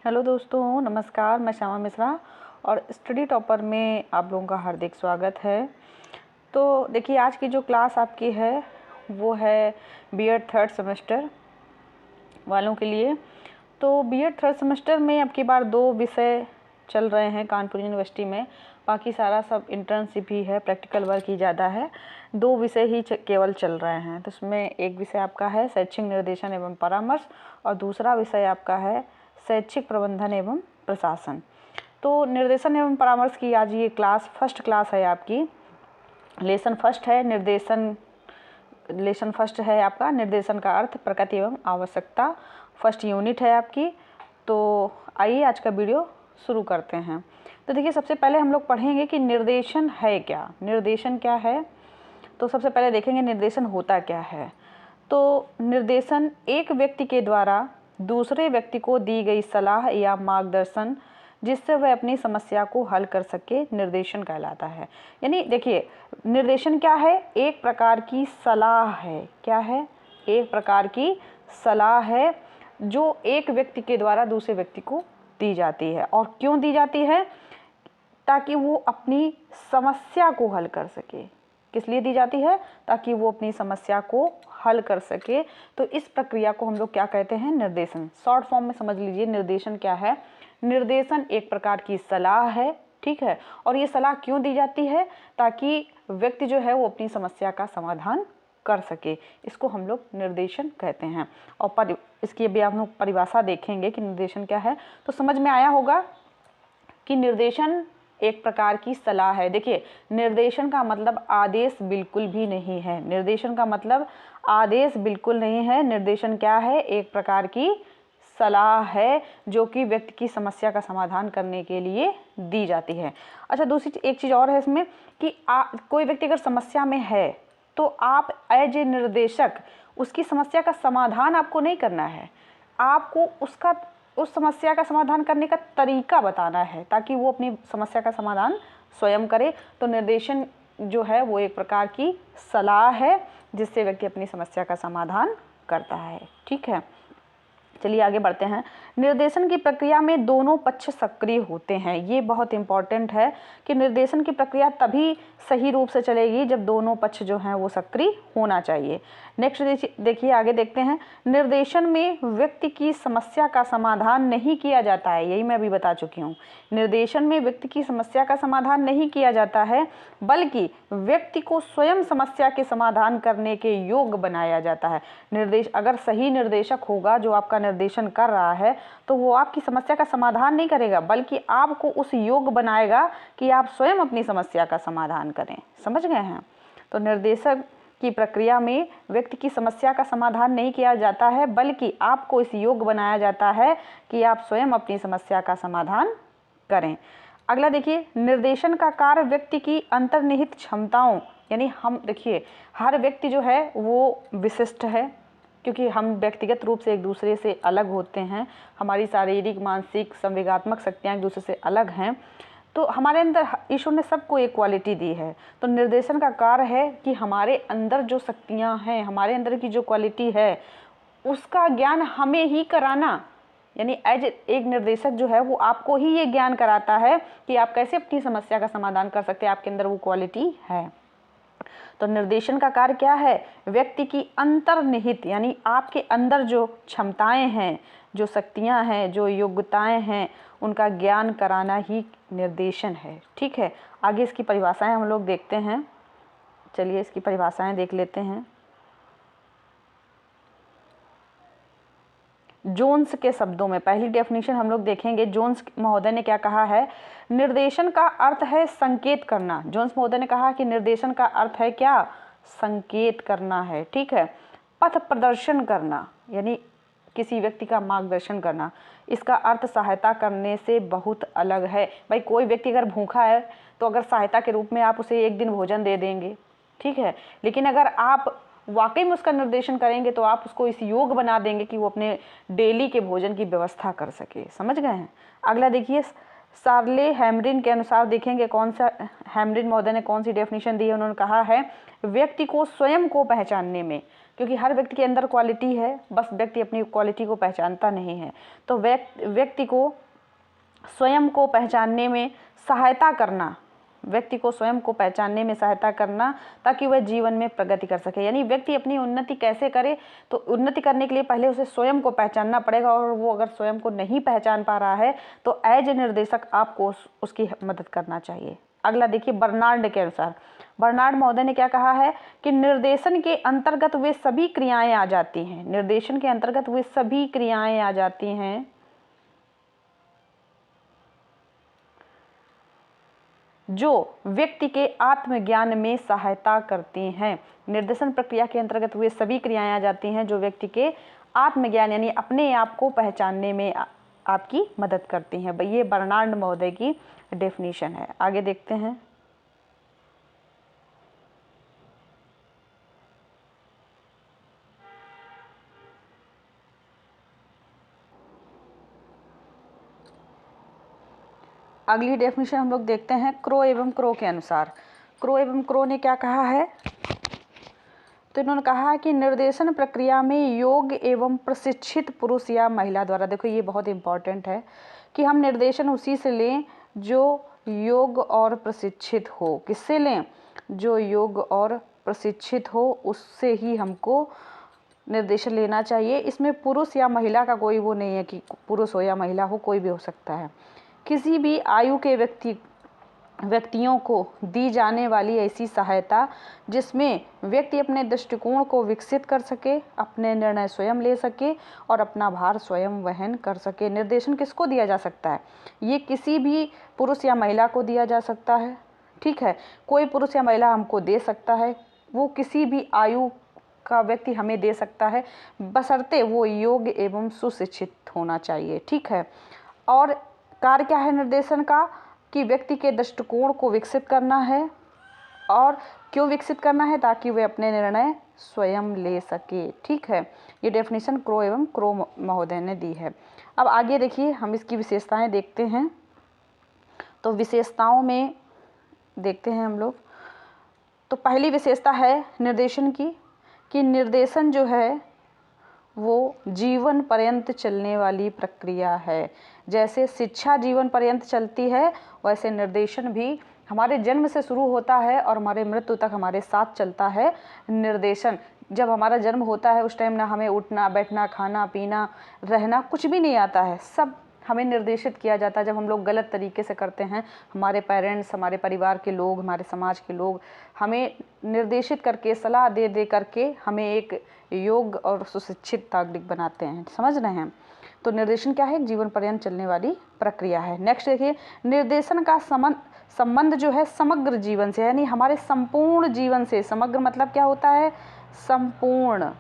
Hello दोस्तों, नमस्कार। मैं श्यामा मिश्रा और स्टडी टॉपर में आप लोगों का हार्दिक स्वागत है। तो देखिए, आज की जो क्लास आपकी है वो है बीएड थर्ड सेमेस्टर वालों के लिए। तो बीएड थर्ड सेमेस्टर में अब की बार 2 विषय चल रहे हैं कानपुर यूनिवर्सिटी में। बाकी सारा सब इंटर्नशिप ही है, प्रैक्टिकल वर्क ही ज़्यादा है। 2 विषय ही केवल चल रहे हैं। तो उसमें एक विषय आपका है शैक्षिक निर्देशन एवं परामर्श और दूसरा विषय आपका है शैक्षिक प्रबंधन एवं प्रशासन। तो निर्देशन एवं परामर्श की आज ये फर्स्ट क्लास है आपकी। लेसन फर्स्ट है आपका निर्देशन का अर्थ, प्रकृति एवं आवश्यकता। फर्स्ट यूनिट है आपकी। तो आइए आज का वीडियो शुरू करते हैं। तो देखिए, सबसे पहले हम लोग पढ़ेंगे कि निर्देशन है क्या, निर्देशन क्या है। तो सबसे पहले देखेंगे निर्देशन होता क्या है। तो निर्देशन एक व्यक्ति के द्वारा दूसरे व्यक्ति को दी गई सलाह या मार्गदर्शन जिससे वह अपनी समस्या को हल कर सके, निर्देशन कहलाता है। यानी देखिए, निर्देशन क्या है? एक प्रकार की सलाह है। क्या है? एक प्रकार की सलाह है जो एक व्यक्ति के द्वारा दूसरे व्यक्ति को दी जाती है। और क्यों दी जाती है? ताकि वो अपनी समस्या को हल कर सके। किस लिए दी जाती है? ताकि वो अपनी समस्या को हल कर सके। तो इस प्रक्रिया को हम लोग क्या कहते हैं? निर्देशन। शॉर्ट फॉर्म में समझ लीजिए, निर्देशन क्या है? निर्देशन एक प्रकार की सलाह है, ठीक है। और ये सलाह क्यों दी जाती है? ताकि व्यक्ति जो है वो अपनी समस्या का समाधान कर सके। इसको हम लोग निर्देशन कहते हैं। और इसकी अभी हम लोग परिभाषा देखेंगे कि निर्देशन क्या है। तो समझ में आया होगा कि निर्देशन एक प्रकार की सलाह है। देखिए, निर्देशन का मतलब आदेश बिल्कुल भी नहीं है। निर्देशन का मतलब आदेश बिल्कुल नहीं है। निर्देशन क्या है? एक प्रकार की सलाह है जो कि व्यक्ति की समस्या का समाधान करने के लिए दी जाती है। अच्छा, दूसरी एक चीज़ और है इसमें कि कोई व्यक्ति अगर समस्या में है तो आप एज ए निर्देशक उसकी समस्या का समाधान आपको नहीं करना है। आपको उस समस्या का समाधान करने का तरीका बताना है ताकि वो अपनी समस्या का समाधान स्वयं करे। तो निर्देशन जो है वो एक प्रकार की सलाह है जिससे व्यक्ति अपनी समस्या का समाधान करता है, ठीक है। चलिए आगे बढ़ते हैं। निर्देशन की प्रक्रिया में दोनों पक्ष सक्रिय होते हैं। ये बहुत इंपॉर्टेंट है कि निर्देशन की प्रक्रिया तभी सही रूप से चलेगी जब दोनों पक्ष जो हैं वो सक्रिय होना चाहिए। नेक्स्ट देखिए, आगे देखते हैं। निर्देशन में व्यक्ति की समस्या का समाधान नहीं किया जाता है। यही मैं अभी बता चुकी हूँ। निर्देशन में व्यक्ति की समस्या का समाधान नहीं किया जाता है बल्कि व्यक्ति को स्वयं समस्या के समाधान करने के योग्य बनाया जाता है। अगर सही निर्देशक होगा जो आपका निर्देशन कर रहा है तो वो आपकी समस्या का समाधान नहीं करेगा बल्कि आपको उस योग्य बनाएगा कि आप स्वयं अपनी समस्या का समाधान करें। समझ गए हैं? तो निर्देशक की प्रक्रिया में व्यक्ति की समस्या का समाधान नहीं किया जाता है बल्कि आपको इस योग्य बनाया जाता है कि आप स्वयं अपनी समस्या का समाधान करें। अगला देखिए, निर्देशन का कार्य व्यक्ति की अंतर्निहित क्षमताओं, यानी हम देखिए, हर व्यक्ति जो है वो विशिष्ट है क्योंकि हम व्यक्तिगत रूप से एक दूसरे से अलग होते हैं। हमारी शारीरिक, मानसिक, संवेगात्मक शक्तियाँ एक दूसरे से अलग हैं। तो हमारे अंदर ईश्वर ने सबको एक क्वालिटी दी है। तो निर्देशन का कार्य है कि हमारे अंदर जो शक्तियाँ हैं, हमारे अंदर की जो क्वालिटी है उसका ज्ञान हमें ही कराना। यानी एज एक निर्देशक जो है वो आपको ही ये ज्ञान कराता है कि आप कैसे अपनी समस्या का समाधान कर सकते हैं। आपके अंदर वो क्वालिटी है। तो निर्देशन का कार्य क्या है? व्यक्ति की अंतर्निहित, यानी आपके अंदर जो क्षमताएं हैं, जो शक्तियां हैं, जो योग्यताएं हैं, उनका ज्ञान कराना ही निर्देशन है, ठीक है। आगे इसकी परिभाषाएं हम लोग देखते हैं। चलिए इसकी परिभाषाएं देख लेते हैं। जोन्स के शब्दों में पहली डेफिनेशन हम लोग देखेंगे। जोन्स महोदय ने क्या कहा है? निर्देशन का अर्थ है संकेत करना। जोन्स महोदय ने कहा कि निर्देशन का अर्थ है क्या? संकेत करना है, ठीक है। पथ प्रदर्शन करना, यानी किसी व्यक्ति का मार्गदर्शन करना। इसका अर्थ सहायता करने से बहुत अलग है। भाई, कोई व्यक्ति अगर भूखा है तो अगर सहायता के रूप में आप उसे एक दिन भोजन दे देंगे, ठीक है। लेकिन अगर आप वाकई में उसका निर्देशन करेंगे तो आप उसको इस योग्य बना देंगे कि वो अपने डेली के भोजन की व्यवस्था कर सके। समझ गए हैं? अगला देखिए, शार्ले हैमरिन के अनुसार देखेंगे कौन सा, हैमरिन महोदय ने कौन सी डेफिनेशन दी है। उन्होंने कहा है व्यक्ति को स्वयं को पहचानने में क्योंकि हर व्यक्ति के अंदर क्वालिटी है, बस व्यक्ति अपनी क्वालिटी को पहचानता नहीं है। तो व्यक्ति को स्वयं को पहचानने में सहायता करना, व्यक्ति को स्वयं को पहचानने में सहायता करना ताकि वह जीवन में प्रगति कर सके। यानी व्यक्ति अपनी उन्नति कैसे करे, तो उन्नति करने के लिए पहले उसे स्वयं को पहचानना पड़ेगा, और वो अगर स्वयं को नहीं पहचान पा रहा है तो एज ए निर्देशक आपको उसकी मदद करना चाहिए। अगला देखिए, बर्नार्ड के अनुसार, बर्नार्ड महोदय ने क्या कहा है कि निर्देशन के अंतर्गत वे सभी क्रियाएं आ जाती हैं, निर्देशन के अंतर्गत वे सभी क्रियाएं आ जाती हैं जो व्यक्ति के आत्मज्ञान में सहायता करती हैं। निर्देशन प्रक्रिया के अंतर्गत वे सभी क्रियाएं आ जाती हैं जो व्यक्ति के आत्मज्ञान यानी अपने आप को पहचानने में आपकी मदद करती हैं। ये बर्नार्ड महोदय की डेफिनेशन है। आगे देखते हैं। अगली डेफिनेशन हम लोग देखते हैं क्रो एवं क्रो के अनुसार। क्रो एवं क्रो ने क्या कहा है, तो इन्होंने कहा है कि निर्देशन प्रक्रिया में योग्य एवं प्रशिक्षित पुरुष या महिला द्वारा, देखो ये बहुत इंपॉर्टेंट है कि हम निर्देशन उसी से लें जो योग्य और प्रशिक्षित हो। किससे लें? जो योग्य और प्रशिक्षित हो, उससे ही हमको निर्देशन लेना चाहिए। इसमें पुरुष या महिला का कोई वो नहीं है कि पुरुष हो या महिला हो, कोई भी हो सकता है। किसी भी आयु के व्यक्तियों को दी जाने वाली ऐसी सहायता जिसमें व्यक्ति अपने दृष्टिकोण को विकसित कर सके, अपने निर्णय स्वयं ले सके और अपना भार स्वयं वहन कर सके। निर्देशन किसको दिया जा सकता है? ये किसी भी पुरुष या महिला को दिया जा सकता है, ठीक है। कोई पुरुष या महिला हमको दे सकता है, वो किसी भी आयु का व्यक्ति हमें दे सकता है, बशर्ते वो योग्य एवं सुशिक्षित होना चाहिए, ठीक है। और कार्य क्या है निर्देशन का? कि व्यक्ति के दृष्टिकोण को विकसित करना है। और क्यों विकसित करना है? ताकि वे अपने निर्णय स्वयं ले सके, ठीक है। ये डेफिनेशन क्रो एवं क्रो महोदय ने दी है। अब आगे देखिए, हम इसकी विशेषताएं देखते हैं। तो विशेषताओं में देखते हैं हम लोग। तो पहली विशेषता है निर्देशन की, कि निर्देशन जो है वो जीवन पर्यंत चलने वाली प्रक्रिया है। जैसे शिक्षा जीवन पर्यंत चलती है, वैसे निर्देशन भी हमारे जन्म से शुरू होता है और हमारे मृत्यु तक हमारे साथ चलता है। निर्देशन जब हमारा जन्म होता है उस टाइम ना हमें उठना बैठना खाना पीना रहना कुछ भी नहीं आता है, सब हमें निर्देशित किया जाता है। जब हम लोग गलत तरीके से करते हैं, हमारे पेरेंट्स, हमारे परिवार के लोग, हमारे समाज के लोग हमें निर्देशित करके, सलाह दे दे करके हमें एक योग्य और सुशिक्षित नागरिक बनाते हैं। समझ रहे हैं? तो निर्देशन क्या है? जीवन पर्यंत चलने वाली प्रक्रिया है। नेक्स्ट देखिए, निर्देशन का संबंध जो है समग्र जीवन से, यानी हमारे संपूर्ण जीवन से। समग्र मतलब क्या होता है? संपूर्ण।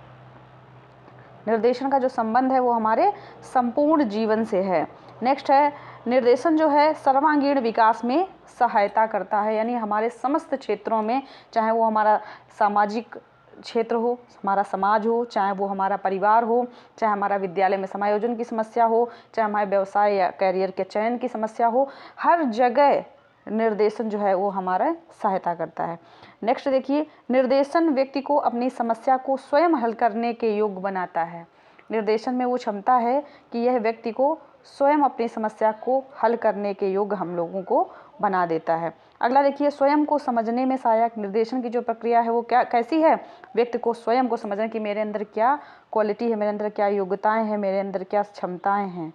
निर्देशन का जो संबंध है वो हमारे संपूर्ण जीवन से है। नेक्स्ट है, निर्देशन जो है सर्वांगीण विकास में सहायता करता है, यानी हमारे समस्त क्षेत्रों में, चाहे वो हमारा सामाजिक क्षेत्र हो, हमारा समाज हो, चाहे वो हमारा परिवार हो, चाहे हमारा विद्यालय में समायोजन की समस्या हो, चाहे हमारे व्यवसाय या करियर के चयन की समस्या हो, हर जगह निर्देशन जो है वो हमारा सहायता करता है। नेक्स्ट देखिए, निर्देशन व्यक्ति को अपनी समस्या को स्वयं हल करने के योग्य बनाता है। निर्देशन में वो क्षमता है कि यह व्यक्ति को स्वयं अपनी समस्या को हल करने के योग्य हम लोगों को बना देता है। अगला देखिए, स्वयं को समझने में सहायक। निर्देशन की जो प्रक्रिया है वो कैसी है? व्यक्ति को स्वयं को समझना कि मेरे अंदर क्या क्वालिटी है, मेरे अंदर क्या योग्यताएं हैं, मेरे अंदर क्या क्षमताएं हैं।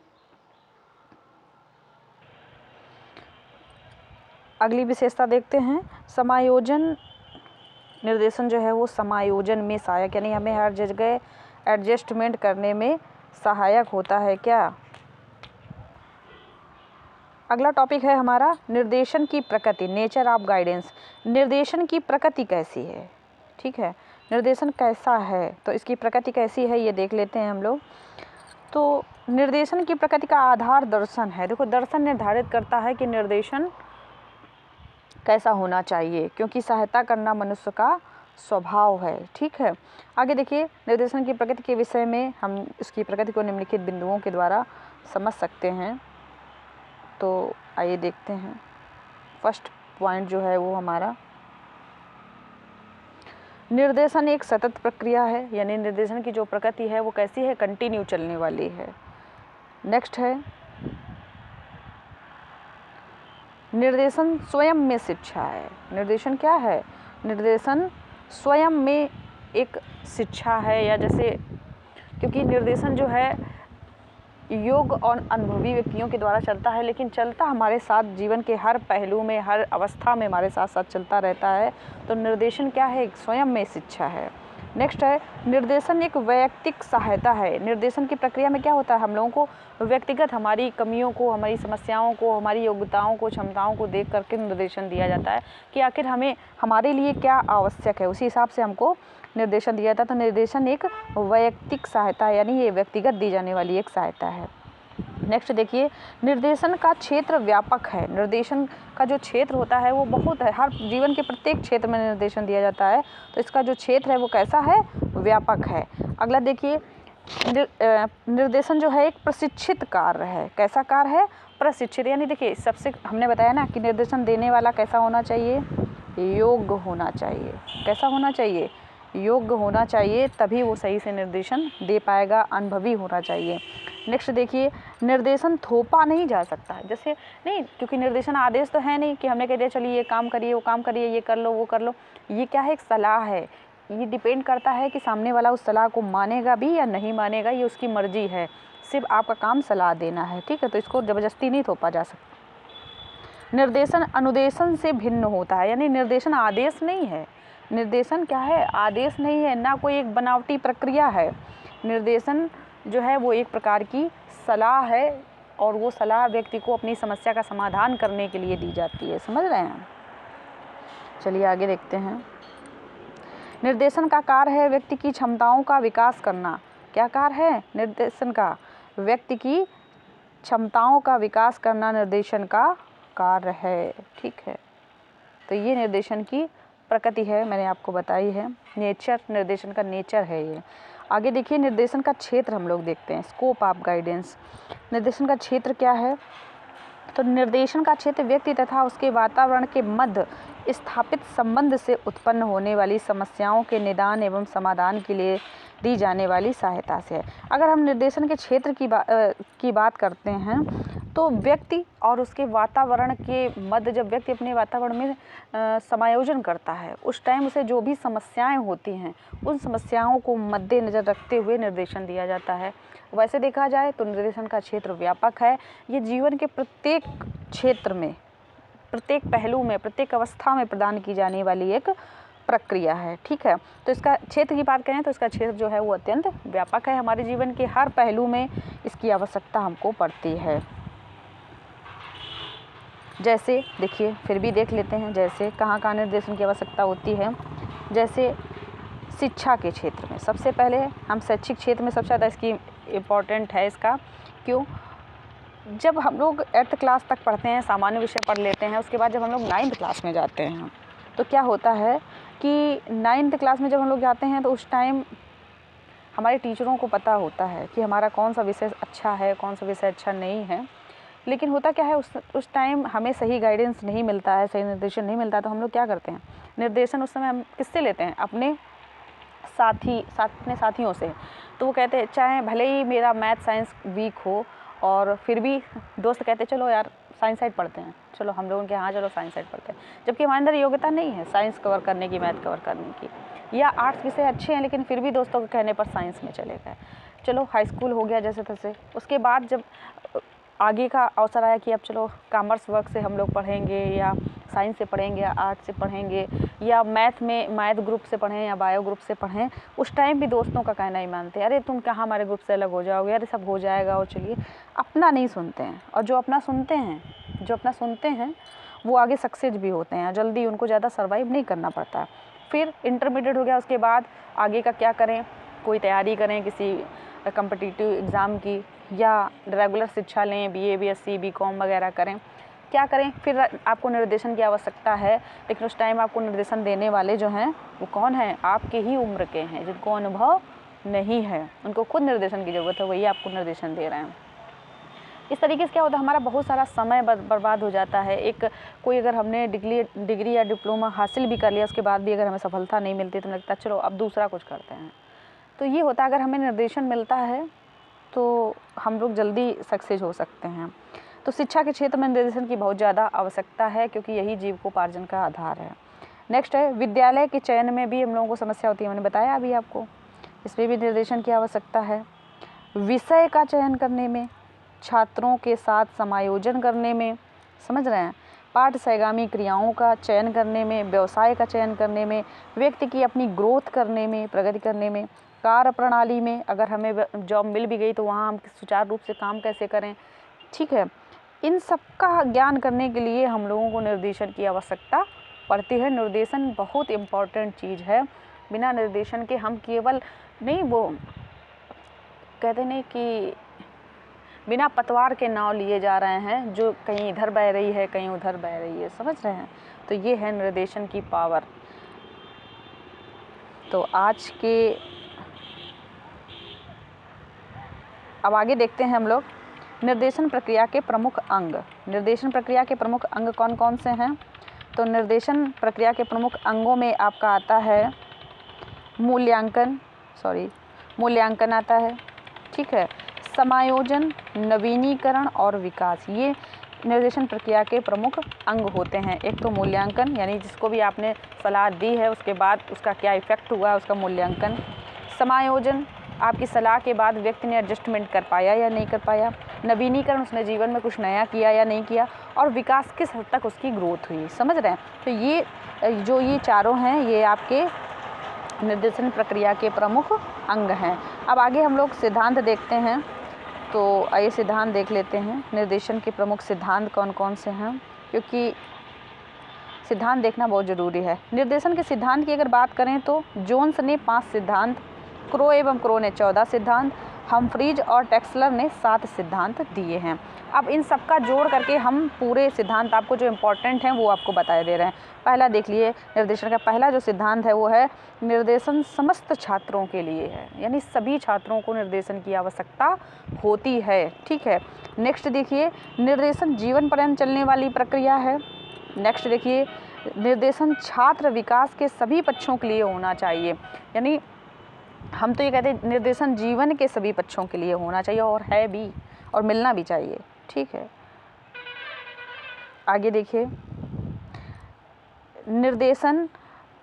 अगली विशेषता देखते हैं, समायोजन। निर्देशन जो है वो समायोजन में सहायक, यानी हमें हर जगह एडजस्टमेंट करने में सहायक होता है। क्या? अगला टॉपिक है हमारा निर्देशन की प्रकृति, नेचर ऑफ गाइडेंस। निर्देशन की प्रकृति कैसी है, ठीक है। निर्देशन कैसा है, तो इसकी प्रकृति कैसी है ये देख लेते हैं हम लोग। तो निर्देशन की प्रकृति का आधार दर्शन है। देखो, दर्शन निर्धारित करता है कि निर्देशन कैसा होना चाहिए, क्योंकि सहायता करना मनुष्य का स्वभाव है, ठीक है। आगे देखिए, निर्देशन की प्रकृति के विषय में हम इसकी प्रकृति को निम्नलिखित बिंदुओं के द्वारा समझ सकते हैं। तो आइए देखते हैं। फर्स्ट पॉइंट जो है वो हमारा, निर्देशन एक सतत प्रक्रिया है, यानी निर्देशन की जो प्रकृति है वो कैसी है, कंटिन्यू चलने वाली है। नेक्स्ट है निर्देशन स्वयं में शिक्षा है। निर्देशन क्या है, निर्देशन स्वयं में एक शिक्षा है, या जैसे क्योंकि निर्देशन जो है योग्य और अनुभवी व्यक्तियों के द्वारा चलता है, लेकिन चलता हमारे साथ जीवन के हर पहलू में, हर अवस्था में हमारे साथ साथ चलता रहता है। तो निर्देशन क्या है, एक स्वयं में शिक्षा है। नेक्स्ट है निर्देशन एक वैयक्तिक सहायता है। निर्देशन की प्रक्रिया में क्या होता है, हम लोगों को व्यक्तिगत हमारी कमियों को, हमारी समस्याओं को, हमारी योग्यताओं को, क्षमताओं को देख करके निर्देशन दिया जाता है कि आखिर हमें हमारे लिए क्या आवश्यक है, उसी हिसाब से हमको निर्देशन दिया जाता है। तो निर्देशन एक वैयक्तिक सहायता है, यानी ये व्यक्तिगत दी जाने वाली एक सहायता है। नेक्स्ट देखिए, निर्देशन का क्षेत्र व्यापक है। निर्देशन का जो क्षेत्र होता है वो बहुत है, हर जीवन के प्रत्येक क्षेत्र में निर्देशन दिया जाता है, तो इसका जो क्षेत्र है वो कैसा है, व्यापक है। अगला देखिए, निर्देशन जो है एक प्रशिक्षित कार्य है। कैसा कार्य है, प्रशिक्षित, यानी देखिए सबसे हमने बताया ना कि निर्देशन देने वाला कैसा होना चाहिए, योग्य होना चाहिए। कैसा होना चाहिए, योग्य होना चाहिए, तभी वो सही से निर्देशन दे पाएगा, अनुभवी होना चाहिए। नेक्स्ट देखिए, निर्देशन थोपा नहीं जा सकता है। जैसे नहीं, क्योंकि निर्देशन आदेश तो है नहीं कि हमने कह दिया चलिए ये काम करिए, वो काम करिए, ये कर लो, वो कर लो। ये क्या है, एक सलाह है। ये डिपेंड करता है कि सामने वाला उस सलाह को मानेगा भी या नहीं मानेगा, ये उसकी मर्जी है। सिर्फ आपका काम सलाह देना है, ठीक है, तो इसको ज़बरदस्ती नहीं थोपा जा सकता। निर्देशन अनुदेशन से भिन्न होता है, यानी निर्देशन आदेश नहीं है। निर्देशन क्या है, आदेश नहीं है, ना कोई एक बनावटी प्रक्रिया है। निर्देशन जो है वो एक प्रकार की सलाह है, और वो सलाह व्यक्ति को अपनी समस्या का समाधान करने के लिए दी जाती है। समझ रहे हैं। चलिए आगे देखते हैं। निर्देशन का कार्य है व्यक्ति की क्षमताओं का विकास करना। क्या कार्य है निर्देशन का, व्यक्ति की क्षमताओं का विकास करना निर्देशन का कार्य है, ठीक है। तो ये निर्देशन की प्रकृति है, मैंने आपको बताई है, नेचर, निर्देशन का नेचर है ये। आगे देखिए, निर्देशन का क्षेत्र हम लोग देखते हैं, स्कोप ऑफ गाइडेंस। निर्देशन का क्षेत्र क्या है, तो निर्देशन का क्षेत्र व्यक्ति तथा उसके वातावरण के मध्य स्थापित संबंध से उत्पन्न होने वाली समस्याओं के निदान एवं समाधान के लिए दी जाने वाली सहायता से है। अगर हम निर्देशन के क्षेत्र की बात करते हैं, तो व्यक्ति और उसके वातावरण के मध्य, जब व्यक्ति अपने वातावरण में समायोजन करता है, उस टाइम उसे जो भी समस्याएं होती हैं, उन समस्याओं को मद्देनज़र रखते हुए निर्देशन दिया जाता है। वैसे देखा जाए तो निर्देशन का क्षेत्र व्यापक है। ये जीवन के प्रत्येक क्षेत्र में, प्रत्येक पहलू में, प्रत्येक अवस्था में प्रदान की जाने वाली एक प्रक्रिया है, ठीक है। तो इसका क्षेत्र की बात करें तो इसका क्षेत्र जो है वो अत्यंत व्यापक है। हमारे जीवन के हर पहलू में इसकी आवश्यकता हमको पड़ती है। जैसे देखिए, फिर भी देख लेते हैं, जैसे कहाँ कहाँ निर्देशन की आवश्यकता होती है। जैसे शिक्षा के क्षेत्र में, सबसे पहले हम शैक्षिक क्षेत्र में सबसे ज़्यादा इसकी इम्पॉर्टेंट है। इसका क्यों, जब हम लोग 8th क्लास तक पढ़ते हैं, सामान्य विषय पढ़ लेते हैं, उसके बाद जब हम लोग 9th क्लास में जाते हैं तो क्या होता है कि 9th क्लास में जब हम लोग जाते हैं तो उस टाइम हमारे टीचरों को पता होता है कि हमारा कौन सा विषय अच्छा है, कौन सा विषय अच्छा नहीं है। लेकिन होता क्या है, उस टाइम हमें सही गाइडेंस नहीं मिलता है, सही निर्देशन नहीं मिलता है, तो हम लोग क्या करते हैं, निर्देशन उस समय हम किससे लेते हैं, अपने साथियों से। तो वो कहते हैं, चाहे भले ही मेरा मैथ साइंस वीक हो, और फिर भी दोस्त कहते चलो यार साइंस साइड पढ़ते हैं, चलो हम लोगों के यहाँ चलो साइंस साइड पढ़ते हैं, जबकि हमारे अंदर योग्यता नहीं है साइंस कवर करने की, मैथ कवर करने की, या आर्ट्स विषय अच्छे हैं लेकिन फिर भी दोस्तों के कहने पर साइंस में चले गए। चलो हाई स्कूल हो गया जैसे तैसे, उसके बाद जब आगे का अवसर आया कि अब चलो कॉमर्स वर्ग से हम लोग पढ़ेंगे, या साइंस से पढ़ेंगे, या आर्ट्स से पढ़ेंगे, या मैथ ग्रुप से पढ़ें या बायो ग्रुप से पढ़ें, उस टाइम भी दोस्तों का कहना ही मानते हैं, अरे तुम कहाँ हमारे ग्रुप से अलग हो जाओगे, अरे सब हो जाएगा, और चलिए अपना नहीं सुनते हैं। और जो अपना सुनते हैं वो आगे सक्सेस भी होते हैं, जल्दी उनको ज़्यादा सर्वाइव नहीं करना पड़ता। फिर इंटरमीडिएट हो गया, उसके बाद आगे का क्या करें, कोई तैयारी करें किसी कम्पिटिटिव एग्ज़ाम की, या रेगुलर शिक्षा लें, BA BSc BCom वगैरह करें, क्या करें, फिर आपको निर्देशन की आवश्यकता है। लेकिन उस टाइम आपको निर्देशन देने वाले जो हैं वो कौन हैं, आपके ही उम्र के हैं, जिनको अनुभव नहीं है, उनको खुद निर्देशन की ज़रूरत है, वही आपको निर्देशन दे रहे हैं। इस तरीके से क्या होता है, हमारा बहुत सारा समय बर्बाद हो जाता है। एक कोई अगर हमने डिग्री या डिप्लोमा हासिल भी कर लिया, उसके बाद भी अगर हमें सफलता नहीं मिलती तो लगता है चलो अब दूसरा कुछ करते हैं। तो ये होता है, अगर हमें निर्देशन मिलता है तो हम लोग जल्दी सक्सेस हो सकते हैं। तो शिक्षा के क्षेत्र में निर्देशन की बहुत ज़्यादा आवश्यकता है, क्योंकि यही जीविकोपार्जन का आधार है। नेक्स्ट है, विद्यालय के चयन में भी हम लोगों को समस्या होती है, मैंने बताया अभी आपको, इसमें भी निर्देशन की आवश्यकता है। विषय का चयन करने में, छात्रों के साथ समायोजन करने में, समझ रहे हैं, पाठ सहगामी क्रियाओं का चयन करने में, व्यवसाय का चयन करने में, व्यक्ति की अपनी ग्रोथ करने में, प्रगति करने में, कार्य प्रणाली में, अगर हमें जॉब मिल भी गई तो वहाँ हम सुचारू रूप से काम कैसे करें, ठीक है, इन सब का ज्ञान करने के लिए हम लोगों को निर्देशन की आवश्यकता पड़ती है। निर्देशन बहुत इम्पॉर्टेंट चीज़ है, बिना निर्देशन के हम केवल नहीं, वो कहते नहीं कि बिना पतवार के नाव लिए जा रहे हैं, जो कहीं इधर बह रही है कहीं उधर बह रही है, समझ रहे हैं। तो ये है निर्देशन की पावर। तो आज के अब आगे देखते हैं हम लोग निर्देशन प्रक्रिया के प्रमुख अंग। निर्देशन प्रक्रिया के प्रमुख अंग कौन कौन से हैं? तो निर्देशन प्रक्रिया के प्रमुख अंगों में आपका आता है मूल्यांकन आता है, ठीक है, समायोजन, नवीनीकरण और विकास, ये निर्देशन प्रक्रिया के प्रमुख अंग होते हैं। एक तो मूल्यांकन, यानी जिसको भी आपने सलाह दी है उसके बाद उसका क्या इफ़ेक्ट हुआ, उसका मूल्यांकन। समायोजन, आपकी सलाह के बाद व्यक्ति ने एडजस्टमेंट कर पाया या नहीं कर पाया। नवीनीकरण, उसने जीवन में कुछ नया किया या नहीं किया। और विकास, किस हद तक उसकी ग्रोथ हुई, समझ रहे हैं। तो ये चारों हैं, ये आपके निर्देशन प्रक्रिया के प्रमुख अंग हैं। अब आगे हम लोग सिद्धांत देखते हैं, तो आइए सिद्धांत देख लेते हैं। निर्देशन के प्रमुख सिद्धांत कौन कौन से हैं, क्योंकि सिद्धांत देखना बहुत ज़रूरी है। निर्देशन के सिद्धांत की अगर बात करें तो जोन्स ने 5 सिद्धांत, क्रो ने 14 सिद्धांत, हम्फ्रीज और टेक्सलर ने 7 सिद्धांत दिए हैं। अब इन सब का जोड़ करके हम पूरे सिद्धांत आपको जो इम्पोर्टेंट हैं वो आपको बताए दे रहे हैं। पहला देख लिए, निर्देशन का पहला जो सिद्धांत है वो है निर्देशन समस्त छात्रों के लिए है, यानी सभी छात्रों को निर्देशन की आवश्यकता होती है, ठीक है। नेक्स्ट देखिए, निर्देशन जीवन पर्यंत चलने वाली प्रक्रिया है। नेक्स्ट देखिए, निर्देशन छात्र विकास के सभी पक्षों के लिए होना चाहिए, यानी हम तो ये कहते हैं निर्देशन जीवन के सभी पक्षों के लिए होना चाहिए, और है भी, और मिलना भी चाहिए, ठीक है। आगे देखिए, निर्देशन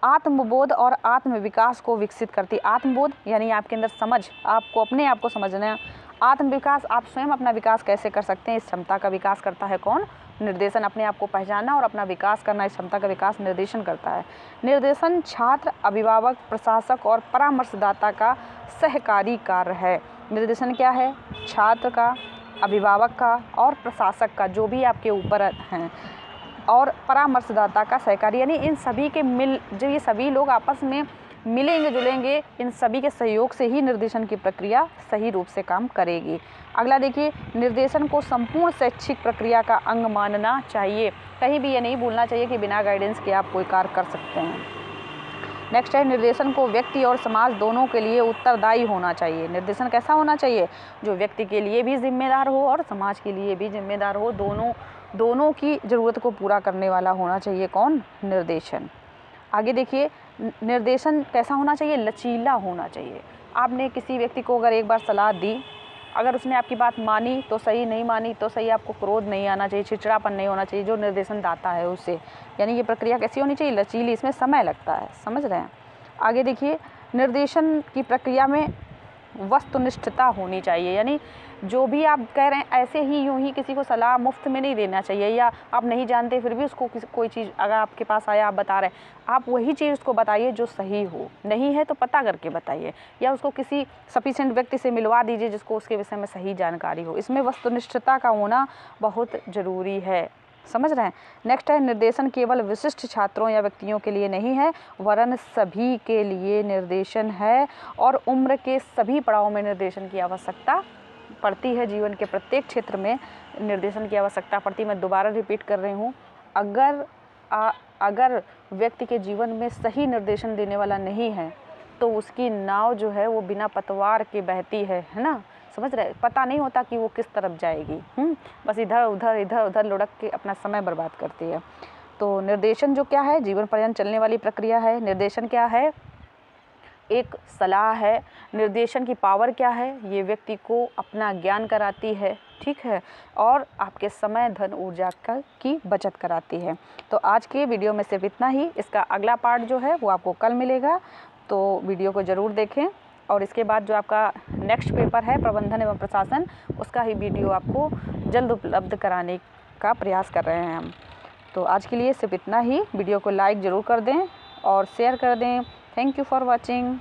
आत्मबोध और आत्मविकास को विकसित करती। आत्मबोध यानी आपके अंदर समझ, आपको अपने आप को समझना। आत्मविकास, आप स्वयं अपना विकास कैसे कर सकते हैं, इस क्षमता का विकास करता है कौन? निर्देशन। अपने आप को पहचानना और अपना विकास करना, इस क्षमता का विकास निर्देशन करता है। निर्देशन छात्र, अभिभावक, प्रशासक और परामर्शदाता का सहकारी कार्य है। निर्देशन क्या है? छात्र का, अभिभावक का और प्रशासक का, जो भी आपके ऊपर हैं, और परामर्शदाता का सहकारी, यानी इन सभी के जो ये सभी लोग आपस में मिलेंगे जुलेंगे, इन सभी के सहयोग से ही निर्देशन की प्रक्रिया सही रूप से काम करेगी। अगला देखिए, निर्देशन को संपूर्ण शैक्षिक प्रक्रिया का अंग मानना चाहिए। कहीं भी ये नहीं भूलना चाहिए कि बिना गाइडेंस के आप कोई कार्य कर सकते हैं। नेक्स्ट है, निर्देशन को व्यक्ति और समाज दोनों के लिए उत्तरदायी होना चाहिए। निर्देशन कैसा होना चाहिए? जो व्यक्ति के लिए भी जिम्मेदार हो और समाज के लिए भी जिम्मेदार हो, दोनों की ज़रूरत को पूरा करने वाला होना चाहिए कौन? निर्देशन। आगे देखिए, निर्देशन कैसा होना चाहिए? लचीला होना चाहिए। आपने किसी व्यक्ति को अगर एक बार सलाह दी, अगर उसने आपकी बात मानी तो सही, नहीं मानी तो सही, आपको क्रोध नहीं आना चाहिए, चिड़चिड़ापन नहीं होना चाहिए जो निर्देशन दाता है उससे। यानी ये प्रक्रिया कैसी होनी चाहिए? लचीली, इसमें समय लगता है, समझ रहे हैं। आगे देखिए, निर्देशन की प्रक्रिया में वस्तुनिष्ठता होनी चाहिए, यानी जो भी आप कह रहे हैं ऐसे ही यूं ही किसी को सलाह मुफ्त में नहीं देना चाहिए, या आप नहीं जानते फिर भी उसको कोई चीज़ अगर आपके पास आया, आप बता रहे हैं, आप वही चीज़ उसको बताइए जो सही हो, नहीं है तो पता करके बताइए, या उसको किसी सफिशिएंट व्यक्ति से मिलवा दीजिए जिसको उसके विषय में सही जानकारी हो। इसमें वस्तुनिष्ठता का होना बहुत ज़रूरी है, समझ रहे हैं। नेक्स्ट है, निर्देशन केवल विशिष्ट छात्रों या व्यक्तियों के लिए नहीं है, वरन सभी के लिए निर्देशन है, और उम्र के सभी पड़ाव में निर्देशन की आवश्यकता पड़ती है। जीवन के प्रत्येक क्षेत्र में निर्देशन की आवश्यकता पड़ती है। मैं दोबारा रिपीट कर रही हूँ, अगर व्यक्ति के जीवन में सही निर्देशन देने वाला नहीं है तो उसकी नाव जो है वो बिना पतवार के बहती है ना, समझ रहे, पता नहीं होता कि वो किस तरफ जाएगी। बस इधर उधर लुढ़क के अपना समय बर्बाद करती है। तो निर्देशन जो क्या है, जीवन पर्यंत चलने वाली प्रक्रिया है। निर्देशन क्या है, एक सलाह है। निर्देशन की पावर क्या है, ये व्यक्ति को अपना ज्ञान कराती है, ठीक है, और आपके समय, धन, ऊर्जा की बचत कराती है। तो आज के वीडियो में सिर्फ इतना ही। इसका अगला पार्ट जो है वो आपको कल मिलेगा, तो वीडियो को ज़रूर देखें। और इसके बाद जो आपका नेक्स्ट पेपर है प्रबंधन एवं प्रशासन, उसका ही वीडियो आपको जल्द उपलब्ध कराने का प्रयास कर रहे हैं हम। तो आज के लिए सिर्फ इतना ही। वीडियो को लाइक ज़रूर कर दें और शेयर कर दें। Thank you for watching.